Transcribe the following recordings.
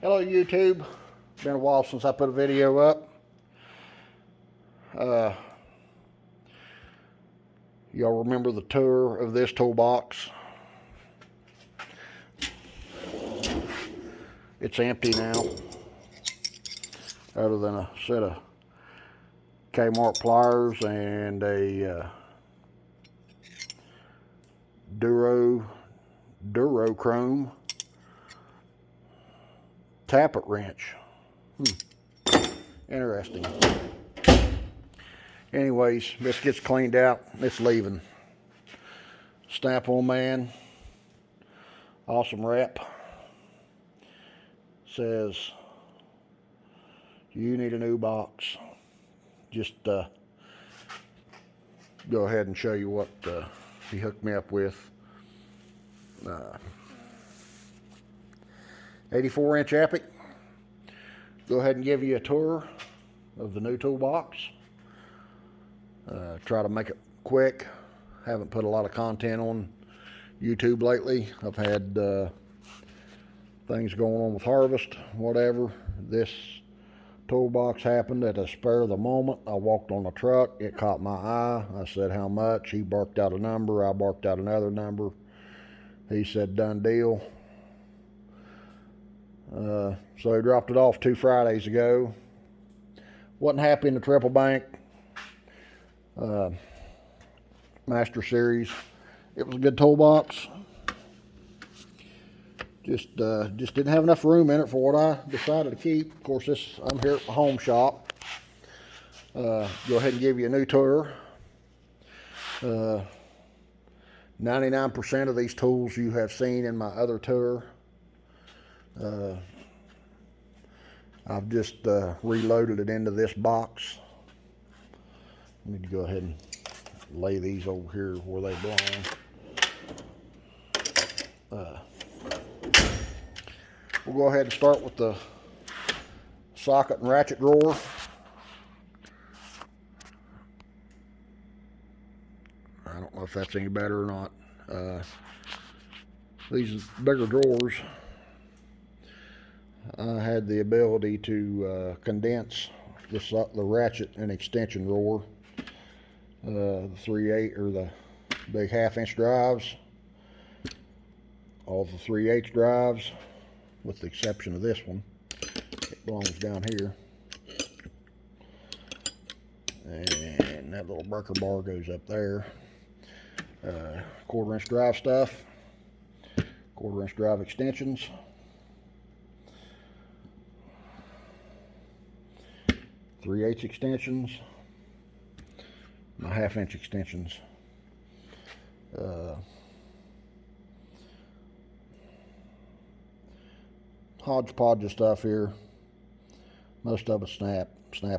Hello YouTube, been a while since I put a video up. Y'all remember the tour of this toolbox? It's empty now, other than a set of Kmart pliers and a Durochrome tappet wrench. Interesting. Anyways, this gets cleaned out. It's leaving. Snap-on man. Awesome wrap. Says, you need a new box. Just go ahead and show you what he hooked me up with. 84-inch Epiq. Go ahead and give you a tour of the new toolbox. Try to make it quick. Haven't put a lot of content on YouTube lately. I've had things going on with harvest, whatever. This toolbox happened at a spur of the moment. I walked on the truck. It caught my eye. I said, how much? He barked out a number. I barked out another number. He said, done deal. So he dropped it off 2 Fridays ago. Wasn't happy in the triple bank. Master Series. It was a good toolbox. Just didn't have enough room in it for what I decided to keep. Of course, I'm here at the home shop. Go ahead and give you a new tour. 99% of these tools you have seen in my other tour. I've just reloaded it into this box. I need to go ahead and lay these over here where they belong. We'll go ahead and start with the socket and ratchet drawer. I don't know if that's any better or not. These bigger drawers, I had the ability to condense the ratchet and extension drawer. The 3/8 or the big 1/2-inch drives, all the 3/8 drives, with the exception of this one. It belongs down here, and that little breaker bar goes up there. 1/4-inch drive stuff, 1/4-inch drive extensions, 3/8 extensions, my 1/2-inch extensions. Hodgepodge of stuff here. Most of it snap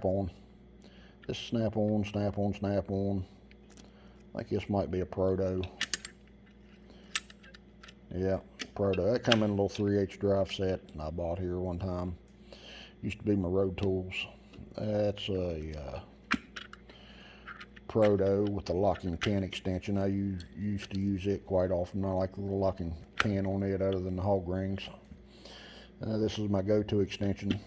on. This snap on, snap on, snap on. I think this might be a Proto. Yeah, Proto. That come in a little 3/8 drive set I bought here one time. Used to be my road tools. That's a Proto with the locking pin extension. I used to use it quite often. I like the little locking pin on it other than the hog rings. This is my go-to extension,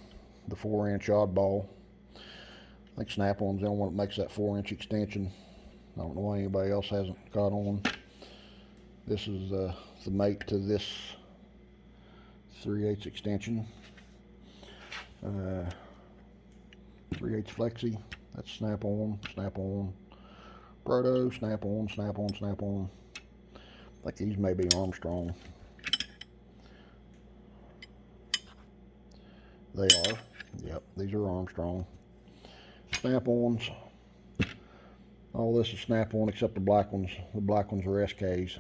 the 4-inch oddball. I think Snap-on's the only one that makes that 4-inch extension. I don't know why anybody else hasn't caught on. This is the mate to this 3/8 extension. 3/8 flexi. That's snap-on, snap-on. Proto, snap-on, snap-on, snap-on. I think these may be Armstrong. They are. Yep, these are Armstrong. Snap-ons. All this is snap-on except the black ones. The black ones are SKs.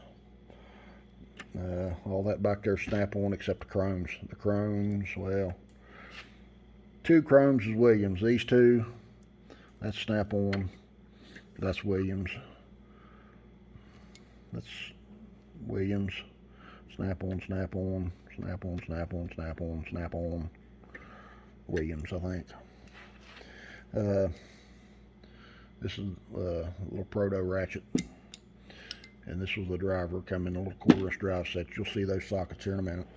All that back there is snap-on except the chromes. The chromes, well, 2 chromes is Williams. These 2, that's snap-on. That's Williams. That's Williams. Snap-on, snap-on, snap-on, snap-on, snap-on, snap-on. Williams, I think. This is a little Proto ratchet. And this was the driver, come in a little 1/4-inch drive set. You'll see those sockets here in a minute.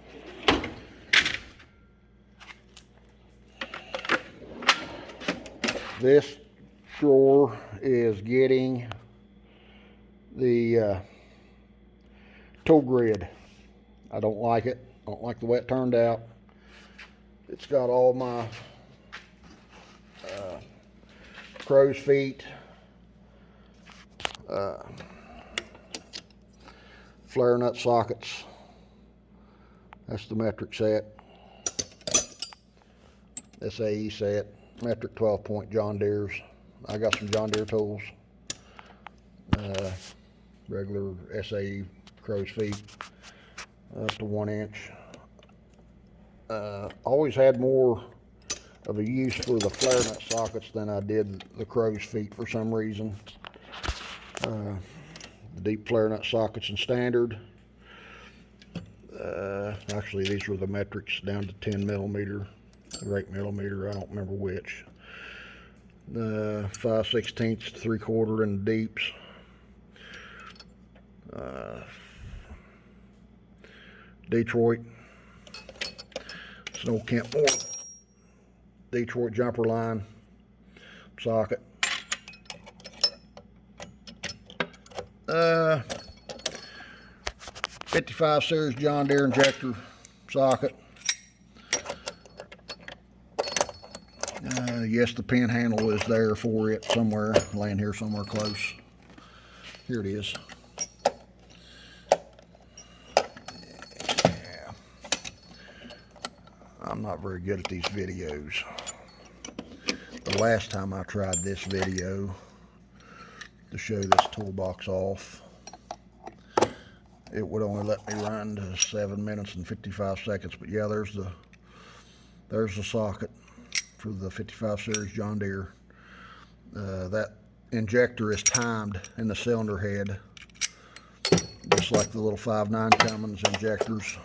This drawer is getting the toe grid. I don't like it. I don't like the way it turned out. It's got all my crow's feet, flare nut sockets. That's the metric set. SAE set. Metric 12-point John Deere's. I got some John Deere tools. Regular SAE crow's feet up to 1 inch. Always had more of a use for the flare nut sockets than I did the crow's feet for some reason. The deep flare nut sockets in standard. Actually, these were the metrics down to 10 millimeter or 8 millimeter. I don't remember which. 5/16 to 3/4 in the deeps. Detroit. Snow Kentmore. Detroit jumper line socket. 55 series John Deere injector socket. Yes, the pin handle is there for it somewhere, laying here somewhere close. Here it is. Yeah. I'm not very good at these videos. The last time I tried this video to show this toolbox off, it would only let me run to 7 minutes and 55 seconds. But yeah, there's the socket for the 55 series John Deere. That injector is timed in the cylinder head, just like the little 5.9 Cummins injectors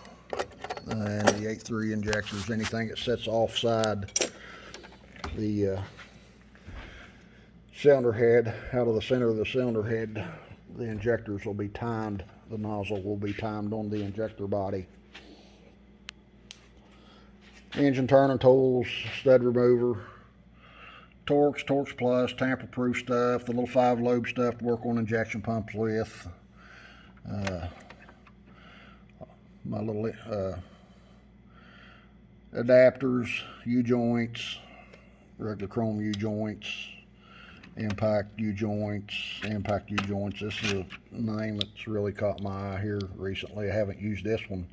and the 8.3 injectors. Anything that sets offside the cylinder head, out of the center of the cylinder head, the injectors will be timed. The nozzle will be timed on the injector body. Engine turning tools, stud remover, Torx, Torx Plus, tamper-proof stuff, the little 5-lobe stuff to work on injection pumps with. My little adapters, U-joints, regular chrome U-joints, impact U-joints, impact U-joints. This is a name that's really caught my eye here recently. I haven't used this one,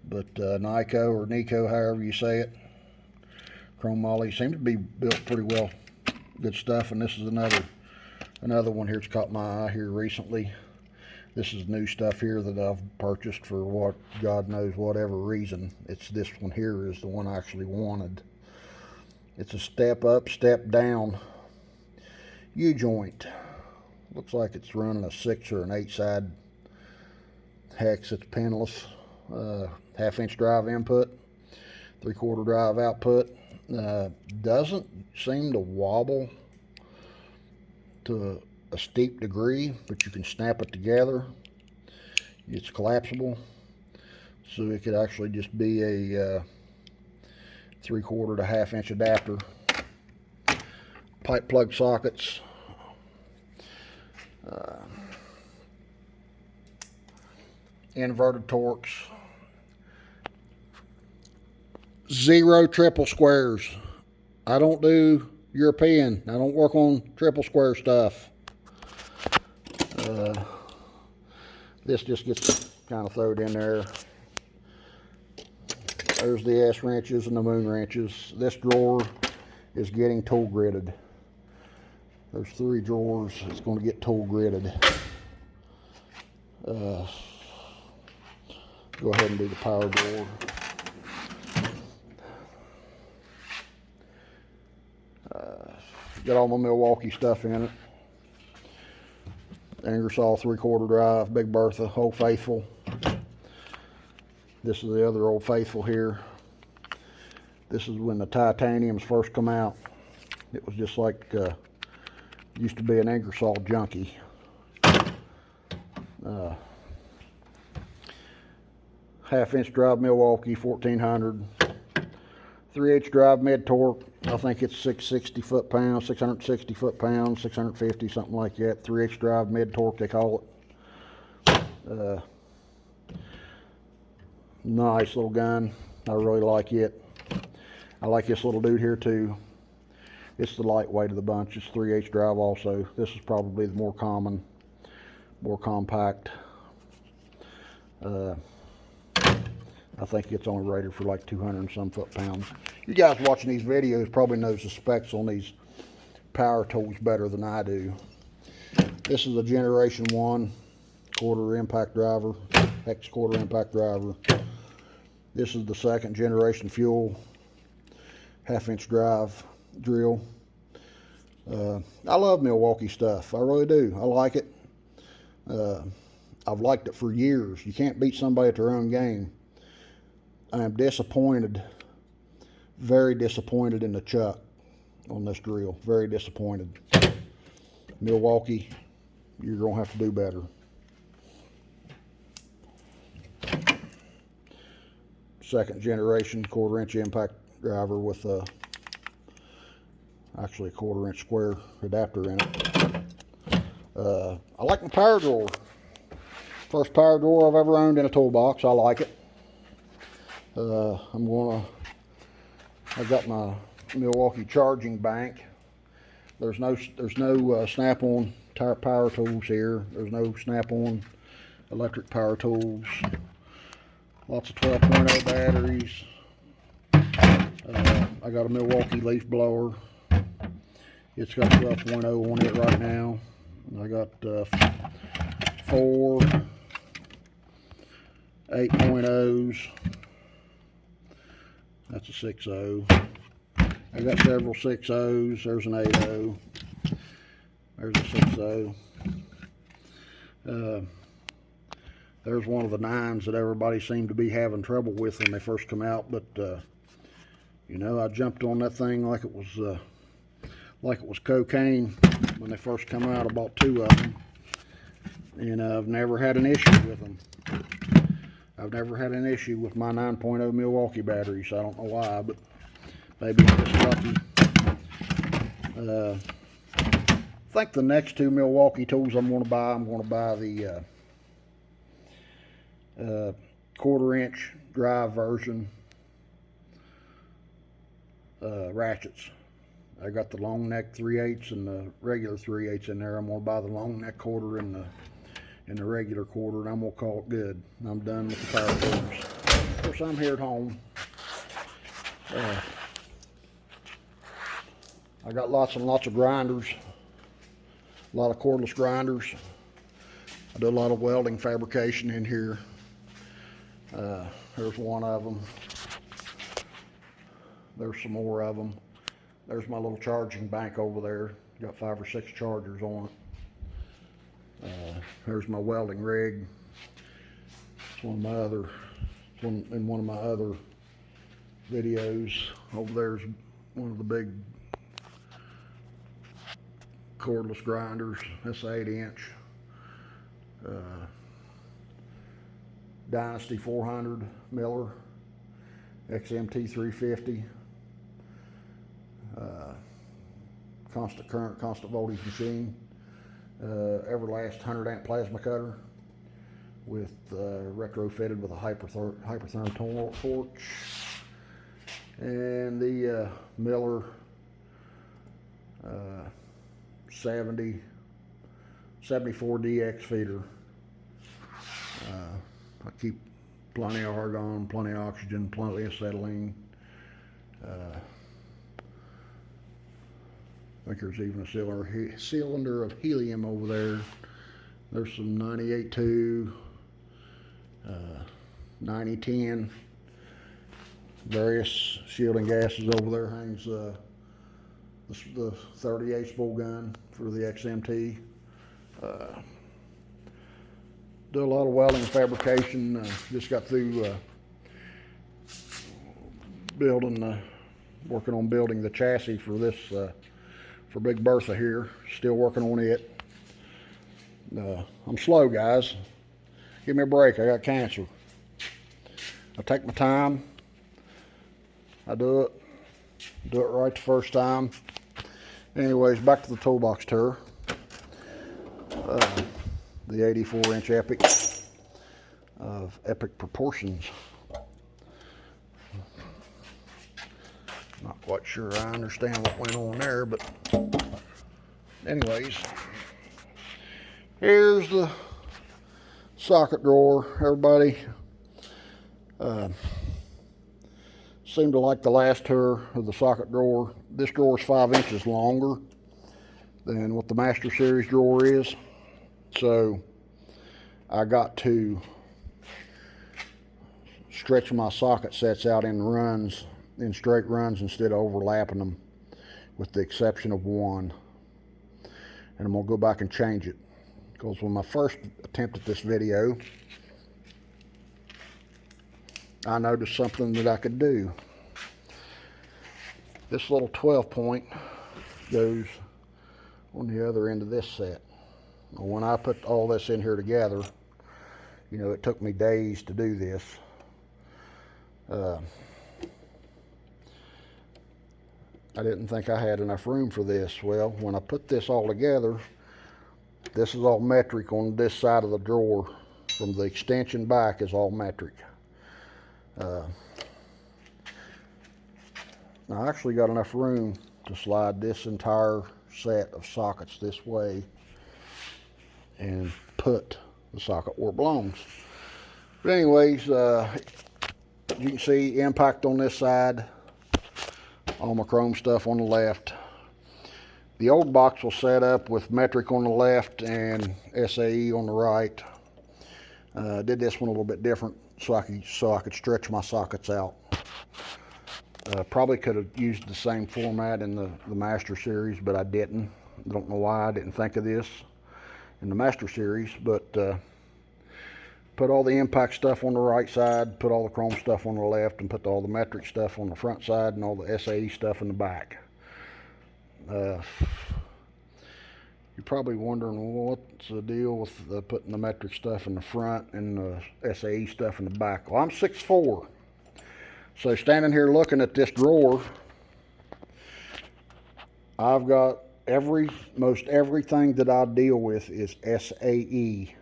but Nico or Nico, however you say it, chrome moly, seems to be built pretty well. Good stuff. And this is another one here that's caught my eye here recently. This is new stuff here that I've purchased for what God knows whatever reason. It's this one here is the one I actually wanted. It's a step up, step down U-joint. Looks like it's running a 6 or an 8 side hex. It's pinless. 1/2 inch drive input, 3/4 drive output. Doesn't seem to wobble to a steep degree, but you can snap it together. It's collapsible, so it could actually just be a 3/4 to 1/2 inch adapter. Pipe plug sockets. Inverted Torx. 0 triple squares. I don't do European. I don't work on triple square stuff. This just gets kind of thrown in there. There's the S wrenches and the moon wrenches. This drawer is getting tool gridded. There's 3 drawers. It's going to get tool gridded. Go ahead and do the power drawer. Got all my Milwaukee stuff in it. Ingersoll 3/4 drive, Big Bertha, Old Faithful. This is the other Old Faithful here. This is when the titaniums first come out. It was just like, used to be an Ingersoll junkie. 1/2 inch drive Milwaukee 1400. 3/8 drive mid torque. I think it's 660 foot-pounds, 660 foot-pounds, 650, something like that. 3/8 drive mid torque, they call it. Nice little gun. I really like it. I like this little dude here too. It's the lightweight of the bunch. It's 3/8 drive also. This is probably the more common, more compact. I think it's only rated for like 200 and some foot-pounds. You guys watching these videos probably knows the specs on these power tools better than I do. This is a Generation 1 quarter impact driver, hex quarter impact driver. This is the 2nd generation fuel 1/2-inch drive drill. I love Milwaukee stuff. I really do. I like it. I've liked it for years. You can't beat somebody at their own game. I am disappointed, very disappointed in the chuck on this drill. Very disappointed. Milwaukee, you're going to have to do better. Second generation 1/4-inch impact driver with actually a 1/4-inch square adapter in it. I like my power drawer. First power drawer I've ever owned in a toolbox. I like it. I've got my Milwaukee charging bank. There's no snap-on power tools here. There's no snap-on electric power tools. Lots of 12.0 batteries. I got a Milwaukee leaf blower. It's got 12.0 on it right now. I got 4 8.0s. That's a 6.0. I got several 6.0s. There's an 8.0. There's a 6.0. There's one of the 9s that everybody seemed to be having trouble with when they first come out, but you know, I jumped on that thing like it was cocaine when they first come out. I bought 2 of them, and I've never had an issue with them. I've never had an issue with my 9.0 Milwaukee batteries. I don't know why, but maybe I'm just lucky. I think the next 2 Milwaukee tools I'm going to buy the 1/4-inch drive version ratchets. I got the long neck 3/8 and the regular 3/8 in there. I'm going to buy the long neck 1/4 and the regular 1/4, and I'm going to call it good. I'm done with the power tools. Of course, I'm here at home. I got lots and lots of grinders, a lot of cordless grinders. I do a lot of welding fabrication in here. There's one of them. There's some more of them. There's my little charging bank over there. Got 5 or 6 chargers on it. There's my welding rig. It's one of my other videos. Over there's one of the big cordless grinders. That's an 8-inch. Dynasty 400 Miller XMT 350. Constant current, constant voltage machine. Everlast 100-amp plasma cutter with retrofitted with a hyperthermal torch, and the Miller 74DX feeder. I keep plenty of argon, plenty of oxygen, plenty of acetylene. I think there's even a cylinder of helium over there. There's some 98.2, 9010, various shielding gases over there. Hangs the 38 spool gun for the XMT. Do a lot of welding fabrication. Just got through working on building the chassis for this. For Big Bertha here, still working on it. I'm slow, guys. Give me a break. I got cancer. I take my time. I do it right the first time. Anyways, back to the toolbox tour. The 84-inch Epiq of Epiq proportions. Not quite sure I understand what went on there, but anyways, here's the socket drawer. Everybody seemed to like the last tour of the socket drawer. This drawer is 5 inches longer than what the Master Series drawer is, so I got to stretch my socket sets out in runs, in straight runs, instead of overlapping them, with the exception of one. And I'm gonna go back and change it, because when my first attempt at this video, I noticed something that I could do. This little 12 point goes on the other end of this set. When I put all this in here together, you know, it took me days to do this. I didn't think I had enough room for this. Well, when I put this all together, this is all metric on this side of the drawer. From the extension back is all metric. I actually got enough room to slide this entire set of sockets this way and put the socket where it belongs. But anyways, you can see impact on this side, all my chrome stuff on the left. The old box was set up with metric on the left and SAE on the right. Did this one a little bit different so I could stretch my sockets out. Probably could have used the same format in the Master Series, but I didn't. I don't know why I didn't think of this in the Master Series, but put all the impact stuff on the right side, put all the chrome stuff on the left, and put all the metric stuff on the front side and all the SAE stuff in the back. You're probably wondering, well, what's the deal with putting the metric stuff in the front and the SAE stuff in the back? Well, I'm 6'4". So standing here looking at this drawer, I've got most everything that I deal with is SAE.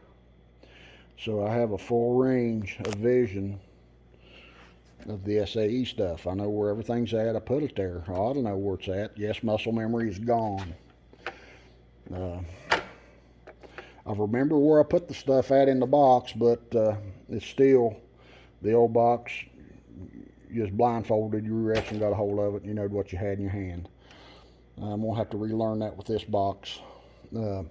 So I have a full range of vision of the SAE stuff. I know where everything's at. I put it there. I ought to know where it's at. Yes, muscle memory is gone. I remember where I put the stuff at in the box, but it's still the old box. You just blindfolded, you reached and got a hold of it, and you know what you had in your hand. I'm going to have to relearn that with this box. I'll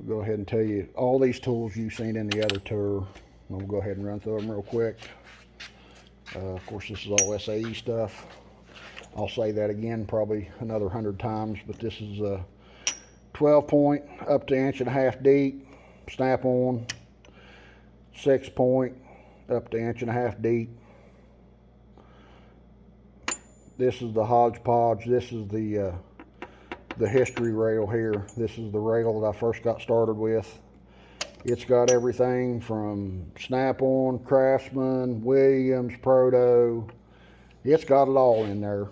go ahead and tell you all these tools you've seen in the other tour. I'm going to go ahead and run through them real quick. Of course, this is all SAE stuff. I'll say that again probably another 100 times, but this is a 12 point up to 1.5 inch deep, snap on, 6 point up to 1.5 inch deep. This is the hodgepodge. This is the history rail here. This is the rail that I first got started with. It's got everything from Snap-on, Craftsman, Williams, Proto. It's got it all in there.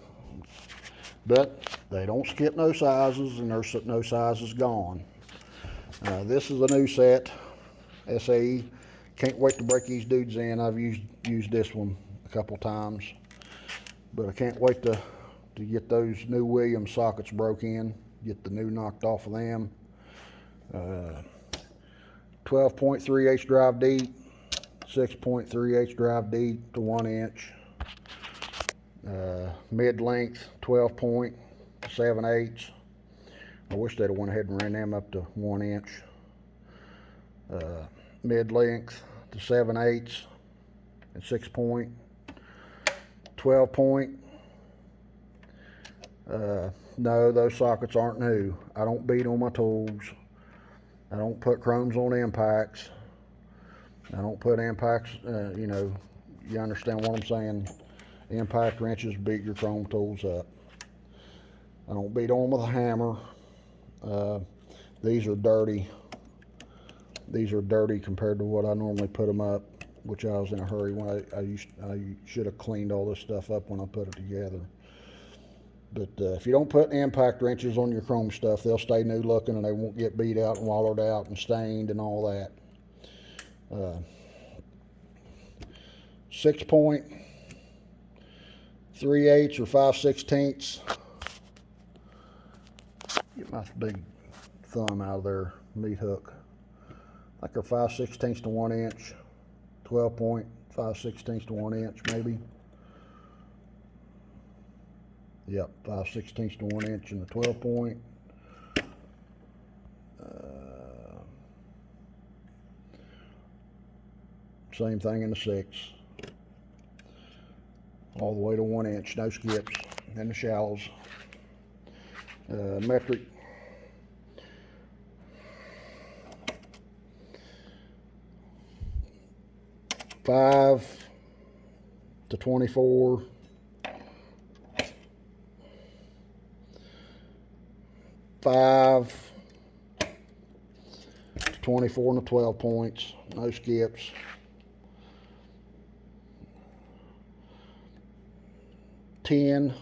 But they don't skip no sizes, and there's no sizes gone. This is a new set, SAE. Can't wait to break these dudes in. I've used this one a couple times, but I can't wait to get those new Williams sockets broke in, get the new knocked off of them. 12.3H drive deep, 6.3H drive deep to 1 inch. Mid length 12 point, 7/8. I wish they'd have went ahead and ran them up to 1 inch. Mid length to 7/8 and 6 point, 12 point. No, those sockets aren't new. I don't beat on my tools. I don't put chromes on impacts. I don't put impacts, you know, you understand what I'm saying. Impact wrenches beat your chrome tools up. I don't beat on them with a hammer. These are dirty. These are dirty compared to what I normally put them up. which I was in a hurry when I should have cleaned all this stuff up when I put it together. But if you don't put impact wrenches on your chrome stuff, they'll stay new looking and they won't get beat out and wallowed out and stained and all that. 6 point 3/8 or 5/16. Get my big thumb out of their meat hook. Like they're 5/16 to 1 inch. 12 point 5/16 to 1 inch maybe. Yep, 5/16 to 1 inch in the 12 point. Same thing in the 6. All the way to 1 inch, no skips, and the shallows. Metric. $5 to $24. $5 to $24 and the 12 points, no skips. $10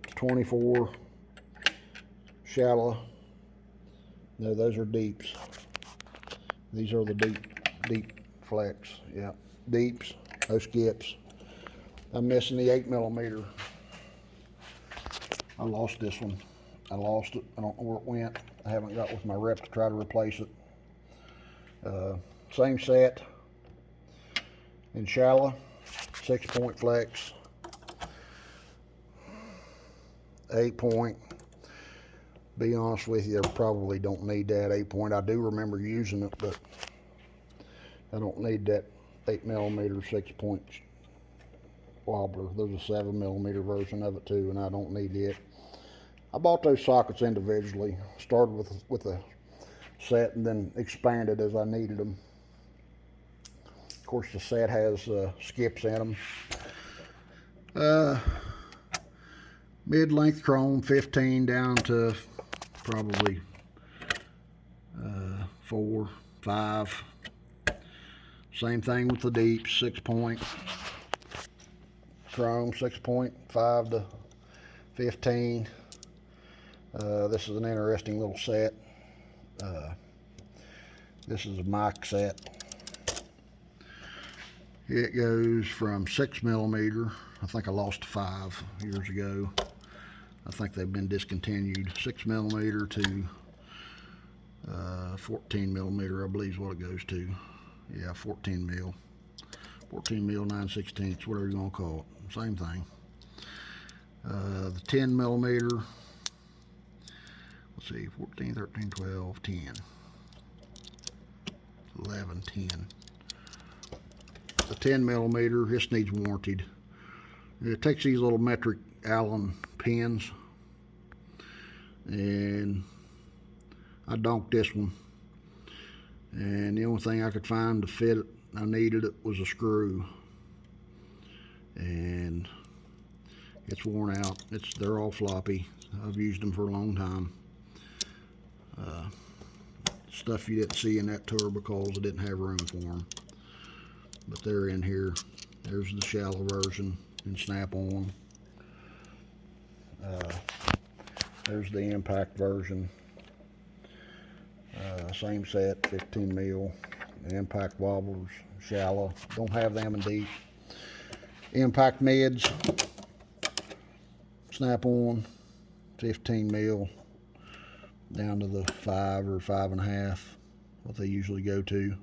to $24, shallow. No, those are deeps. These are the deep flex. Yeah, deeps, no skips. I'm missing the 8mm. I lost this one. I lost it. I don't know where it went. I haven't got with my rep to try to replace it. Same set in shallow, 6 point flex, 8 point. Be honest with you, I probably don't need that 8 point. I do remember using it, but I don't need that 8mm 6 point wobbler. There's a 7mm version of it too, and I don't need it. I bought those sockets individually. Started with a set and then expanded as I needed them. Of course, the set has skips in them. Mid-length chrome, 15 down to probably 4, 5. Same thing with the deep, 6 point. Chrome, 6 point, 5 to 15. This is an interesting little set. This is a mic set. It goes from 6mm. I think I lost 5 years ago. I think they've been discontinued. 6mm to 14mm, I believe is what it goes to. Yeah, 14 mil. 14 mil 9/16, whatever you want to call it. Same thing. The 10mm. Let's see, 14, 13, 12, 10. 11, 10. The 10mm, this needs warranted. It takes these little metric Allen pins, and I donked this one, and the only thing I could find to fit it, I needed it, was a screw, and it's worn out. They're all floppy. I've used them for a long time. Stuff you didn't see in that tour because I didn't have room for them, but they're in here. There's the shallow version and snap-on. There's the impact version. Same set, 15 mil. Impact wobblers, shallow. Don't have them in deep. Impact mids, snap-on, 15 mil. Down to the 5 or 5.5, what they usually go to.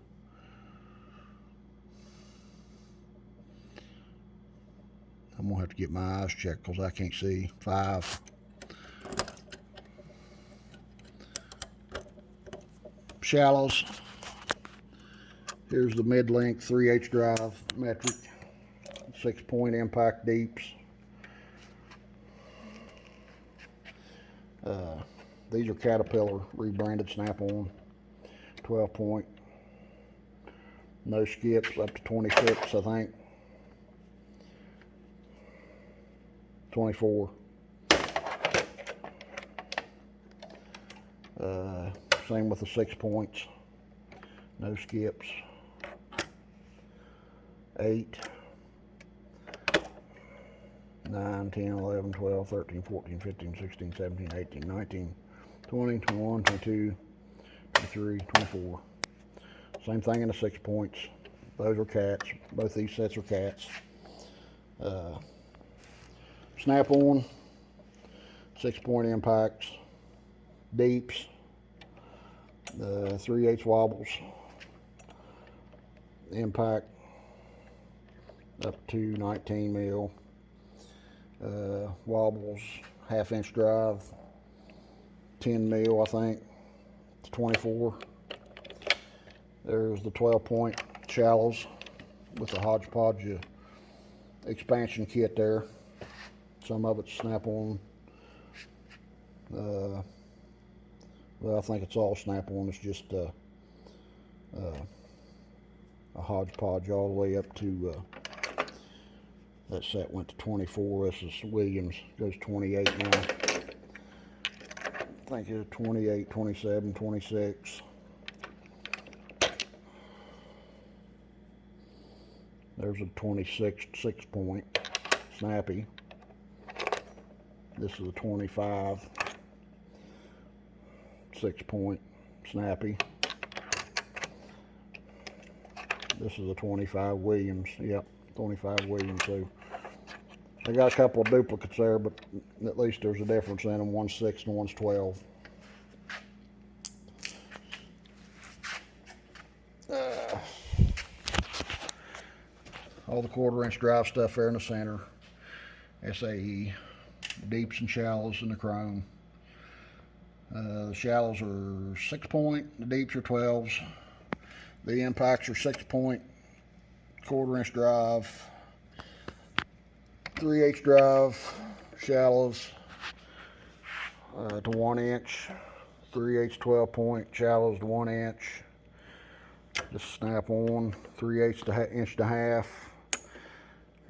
I'm gonna have to get my eyes checked because I can't see. 5. Shallows. Here's the mid-length 3/8 drive metric, 6 point impact deeps. These are Caterpillar rebranded snap-on, 12 point. No skips, up to 26, I think. 24. Same with the 6 points. No skips. 8, 9, 10, 11, 12, 13, 14, 15, 16, 17, 18, 19, 20, 21, 22, 23, 24. Same thing in the 6 points. Those are cats. Both these sets are cats. Snap-on, 6-point impacts, deeps, 3/8 wobbles, impact up to 19 mil, wobbles, 1/2-inch drive, 10 mil I think, to 24. There's the 12-point shallows with the hodgepodge expansion kit there. Some of it's snap-on. Well, I think it's all snap-on. It's just a hodgepodge all the way up to that set went to 24. This is Williams, goes 28 now. I think it's 28, 27, 26. There's a 26 6-point snappy. This is a 25 6-point snappy. This is a 25 Williams. Yep, 25 Williams. So I got a couple of duplicates there, but at least there's a difference in them. One's 6 and one's 12. All the 1/4-inch drive stuff there in the center. SAE, deeps and shallows in the chrome. The shallows are 6-point, the deeps are 12s. The impacts are 6-point, 1/4-inch drive, 3/8 drive, shallows to 1-inch, 3/8 12-point, shallows to 1-inch. This snap-on, 3/8 to 1.5 inch.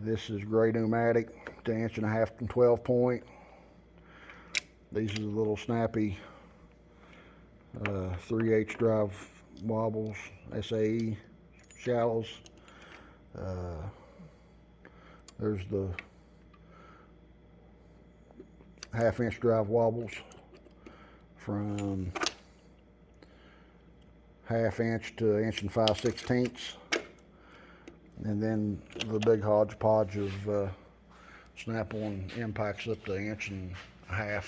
This is gray pneumatic to 1.5 inch and 12-point. These are the little snappy 3/8 drive wobbles, SAE shallows. There's the 1/2 inch drive wobbles from 1/2 inch to 1 5/16 inches. And then the big hodgepodge of snap-on impacts up to 1.5 inches,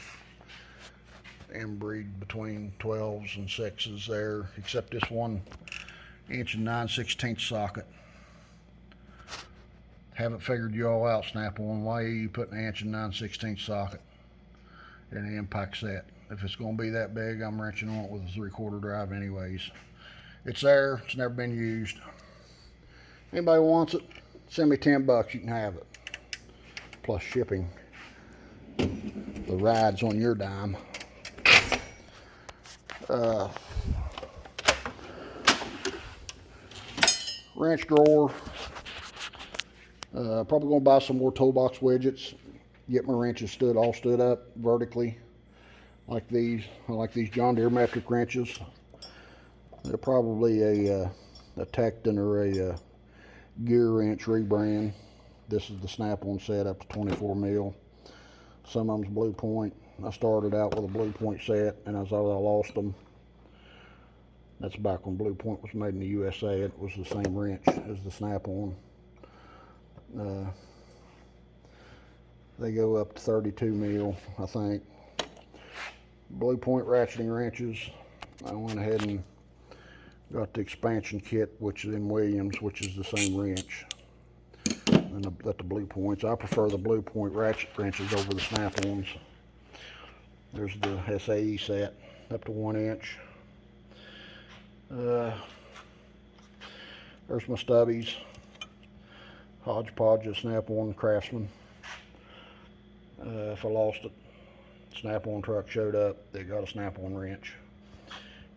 inbreed between 12s and 6s there, except this 1 9/16 socket. Haven't figured you all out, snap-on. Why are you putting an 1 9/16 socket in the impact set? If it's going to be that big, I'm wrenching on it with a 3/4 drive anyways. It's there, it's never been used. Anybody wants it, send me $10, you can have it. Plus shipping. The ride's on your dime. Wrench drawer. Probably gonna buy some more Toolbox widgets. Get my wrenches all stood up vertically, like these. I like these John Deere metric wrenches. They're probably a Tecton or a Gear wrench rebrand. This is the snap-on set up to 24 mil. Some of them's blue point. I started out with a blue point set, and as I lost them. That's back when blue point was made in the USA. It was the same wrench as the snap-on. They go up to 32 mil, I think. Blue point ratcheting wrenches. I went ahead and got the expansion kit, which is in Williams, which is the same wrench. And the blue points. I prefer the blue point ratchet wrenches over the snap-ons. There's the SAE set, up to 1 inch. There's my stubbies. Hodgepodge of snap-on Craftsman. If I lost it, snap-on truck showed up, they got a snap-on wrench.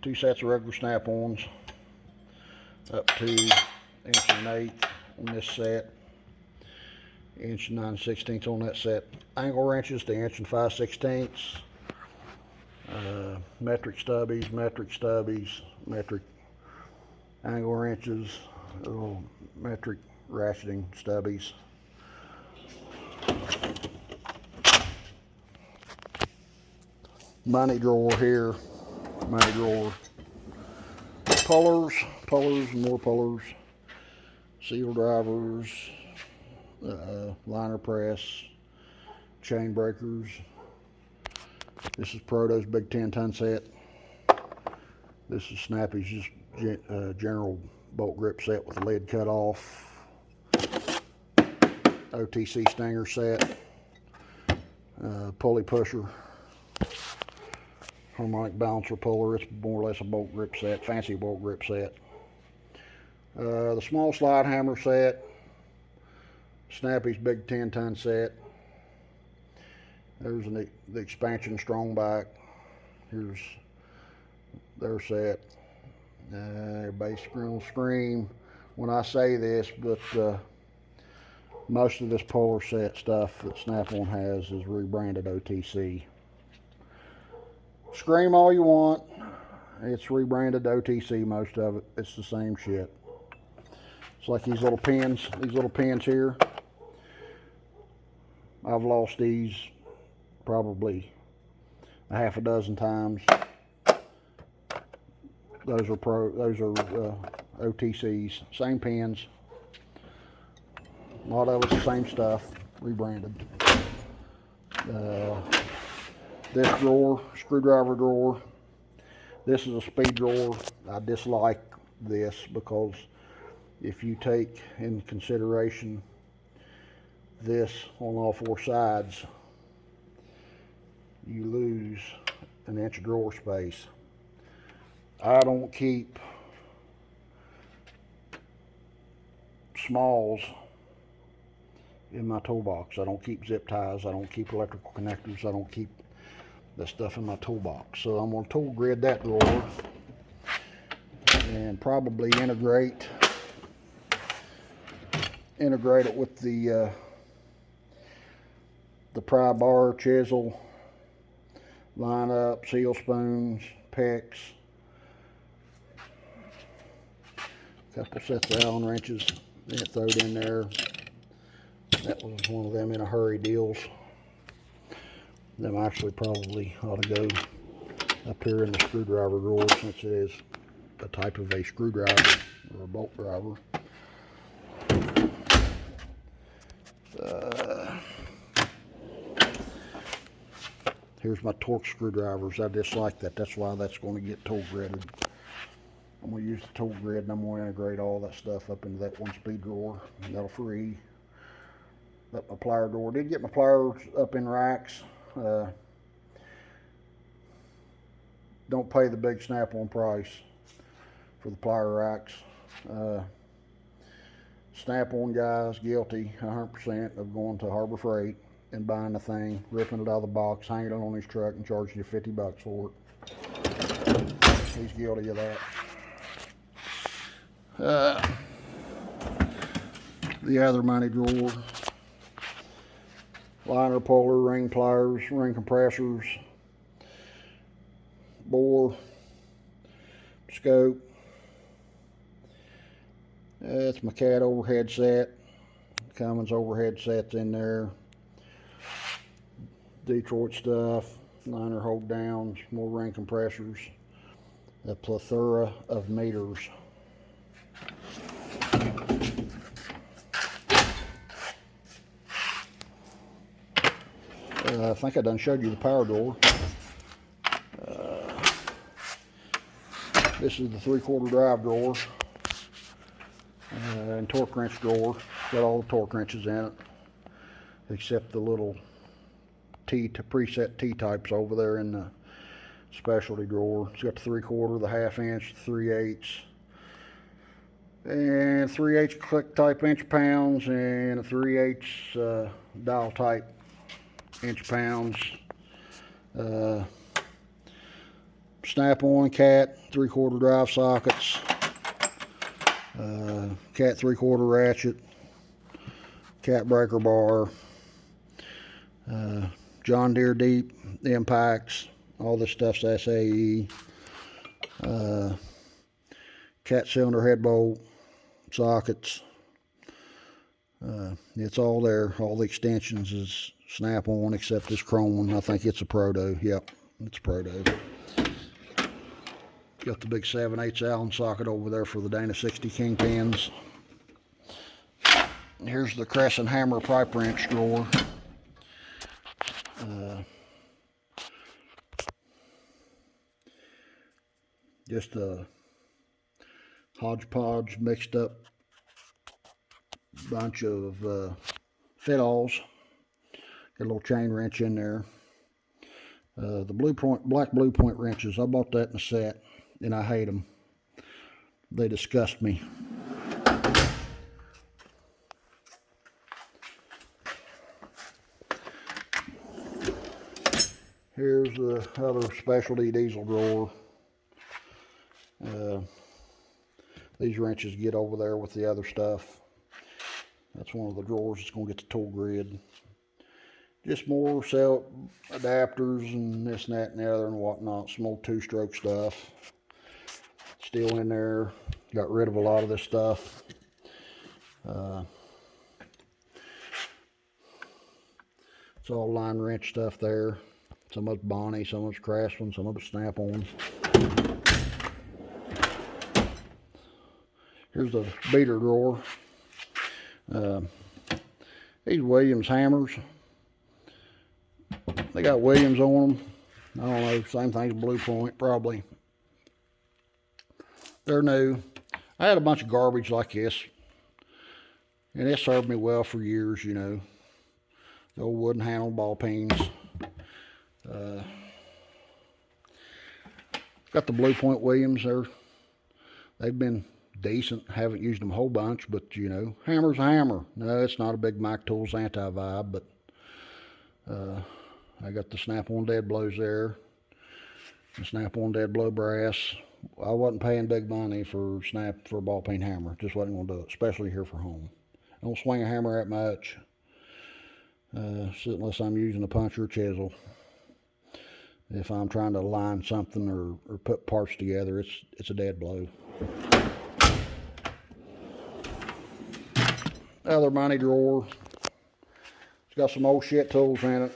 2 sets of regular snap-ons, up to 1 1/8 on this set, 1 9/16 on that set. Angle wrenches to 1 5/16. Metric stubbies, metric angle wrenches, little metric ratcheting stubbies. Money drawer here, money drawer. Pullers, and more pullers. Seal drivers, liner press, chain breakers. This is Proto's big 10-ton set. This is Snappy's just general bolt grip set with the lid cut off. OTC stinger set. Pulley pusher. Harmonic balancer puller. It's more or less a bolt grip set, fancy bolt grip set. The small slide hammer set. Snappy's big 10-ton set. There's the expansion strong back. Here's their set. Everybody's gonna scream when I say this, but most of this puller set stuff that Snap-on has is rebranded OTC. Scream all you want, it's rebranded OTC, most of it. It's the same shit. It's like these little pins here. I've lost these probably a half a dozen times. Those are OTCs, same pins. A lot of it's the same stuff, rebranded. This drawer, screwdriver drawer. This is a speed drawer. I dislike this because if you take in consideration this on all four sides, you lose an inch of drawer space. I don't keep smalls in my toolbox. I don't keep zip ties. I don't keep electrical connectors. I don't keep that stuff in my toolbox. So I'm going to tool grid that drawer and probably integrate it with the pry bar, chisel, line up, seal spoons, picks, couple sets of Allen wrenches. Then throw it in there. That was one of them in a hurry deals. Them actually probably ought to go up here in the screwdriver drawer, since it is a type of a screwdriver or a bolt driver. Here's my Torx screwdrivers. I dislike that. That's why that's going to get tool gridded. I'm going to use the tool grid, and I'm going to integrate all that stuff up into that one speed drawer, and that'll free up my plier drawer. Did get my pliers up in racks. Don't pay the big Snap-on price for the plier racks. Snap-on guys guilty 100% of going to Harbor Freight and buying the thing, ripping it out of the box, hanging it on his truck, and charging you $50 for it. He's guilty of that. The other money drawer. Liner puller, ring pliers, ring compressors, bore, scope. That's my cat overhead set. Cummins overhead sets in there. Detroit stuff, liner hold downs, more ring compressors. A plethora of meters. I think I done showed you the power door. This is the 3/4 drive drawer and torque wrench drawer. Got all the torque wrenches in it, except the little preset T-types over there in the specialty drawer. It's got the 3/4, the 1/2 inch, 3/8, and 3/8 click type inch pounds, and a 3/8 dial type inch pounds. Snap-on cat 3/4 drive sockets, cat 3/4 ratchet, cat breaker bar, John Deere deep impacts. All this stuff's SAE. Cat cylinder head bolt sockets, It's all there. All the extensions is snap-on except this chrome one. I think it's a Proto. Yep, it's a Proto. Got the big 7/8 Allen socket over there for the Dana 60 kingpins. Here's the crescent hammer pipe wrench drawer. Just a hodgepodge mixed up bunch of fit-alls. Got a little chain wrench in there. The black Blue Point wrenches, I bought that in a set, and I hate them. They disgust me. Here's the other specialty diesel drawer. These wrenches get over there with the other stuff. That's one of the drawers that's going to get the tool grid. Just more cell adapters and this and that and the other and whatnot. Some old two-stroke stuff. Still in there. Got rid of a lot of this stuff. It's all line wrench stuff there. Some of it's Bonnie, some of it's Craftsman, some of it's Snap-on. Here's the beater drawer. These Williams hammers. They got Williams on them. I don't know, same thing as Blue Point, probably. They're new. I had a bunch of garbage like this, and it served me well for years, you know. The old wooden handle ball pens. Got the Blue Point Williams there. They've been decent. Haven't used them a whole bunch, but you know, hammer's a hammer. No, it's not a big Mac Tools anti-vibe, but I got the Snap-on dead blows there. The Snap-on dead blow brass. I wasn't paying big money for a ball peen hammer. Just wasn't gonna do it, especially here for home. I don't swing a hammer that much, unless I'm using a punch or a chisel. If I'm trying to line something or put parts together, it's a dead blow. Other money drawer. It's got some old shit tools in it.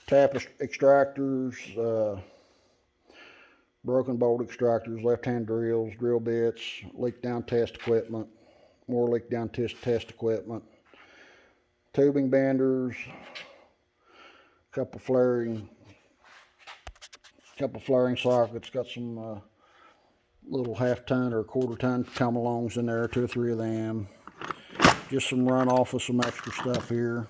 Tap extractors, broken bolt extractors, left-hand drills, drill bits, leak down test equipment, more leak down test equipment, tubing benders, couple flaring sockets. Got some little half-ton or quarter-ton come-alongs in there, 2 or 3 of them. Just some runoff of some extra stuff here.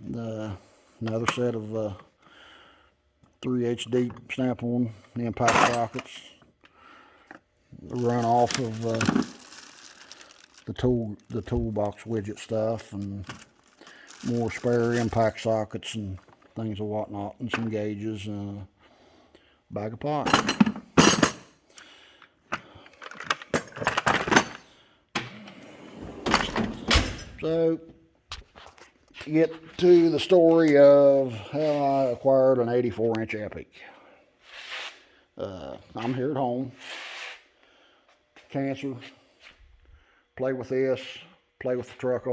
Another set of 3/8 deep Snap-on impact sockets. The runoff of the Toolbox widget stuff, and more spare impact sockets and things and whatnot, and some gauges and a bag of pot. So, get to the story of how I acquired an 84-inch Epiq. I'm here at home. Cancer. Play with this. Play with the truck over